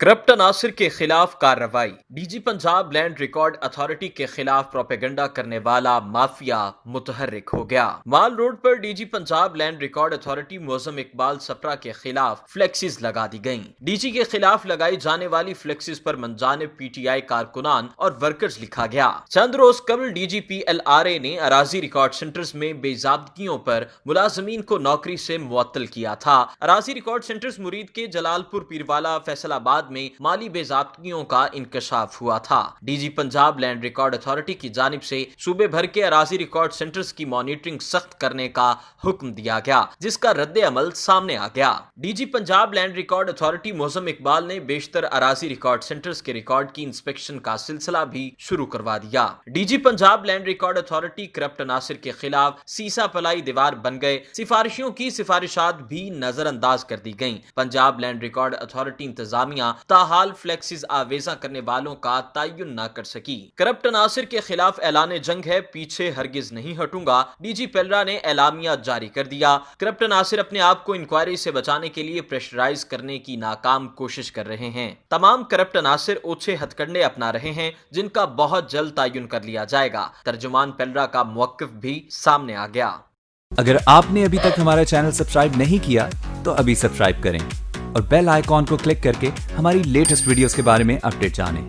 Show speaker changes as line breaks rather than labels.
Corrupt अनासिर के खिलाफ कार्रवाई। DG Punjab land record authority के खिलाफ प्रोपेगेंडा करने वाला माफिया मुतहर्रिक हो गया। माल रोड पर DG Punjab land record authority Muazzam Iqbal Sapra के खिलाफ फ्लेक्सीज लगा दी गईं। डीजी के खिलाफ लगाई जाने वाली फ्लेक्सीज पर मनजानिब पीटीआई कारकुनान और वर्कर्स लिखा गया। चंद रोज कबल DGPLRA ने अराजी रिकॉर्ड सेंटर्स में बेजाबदगियों पर मुलाजमीन को नौकरी से मुअत्तल किया था। अराजी रिकॉर्ड सेंटर्स मुरीद के जलालपुर पीरवाला फैसलाबाद में माली बेजाबतगियों का इंकशाफ हुआ था। DG Punjab land record authority की जानिब से सूबे भर के अराजी रिकॉर्ड सेंटर्स की मॉनिटरिंग सख्त करने का हुक्म दिया गया, जिसका रद्द अमल सामने आ गया। DG Punjab land record authority Muazzam Iqbal ने बेशतर अराजी रिकॉर्ड सेंटर्स के रिकॉर्ड की इंस्पेक्शन का सिलसिला भी शुरू करवा दिया। DG Punjab land record authority corrupt अनासिर के खिलाफ सीसा पलाई दीवार बन गए। सिफारिशों की सिफारिशात भी नजरअंदाज कर दी गईं। पंजाब लैंड रिकॉर्ड अथॉरिटी इंतजामिया ताहाल फ्लेक्सीज आवेजा करने वालों का तयन न कर सकी। करप्ट अनासिर के खिलाफ ऐलान जंग है, पीछे हरगिज नहीं हटूंगा। डीजी पेलरा ने एलामिया जारी कर दिया। करप्ट अनासिर अपने आप को इंक्वायरी से बचाने के लिए प्रेशराइज करने की नाकाम कोशिश कर रहे हैं। तमाम करप्ट अनासिर ओछे हथकंडे अपना रहे हैं, जिनका बहुत जल्द तयन कर लिया जाएगा। तर्जुमान पेलरा का मौकिफ भी सामने आ गया।
अगर आपने अभी तक हमारा चैनल सब्सक्राइब नहीं किया तो अभी सब्सक्राइब करें और बेल आइकॉन को क्लिक करके हमारी लेटेस्ट वीडियोस के बारे में अपडेट जानें।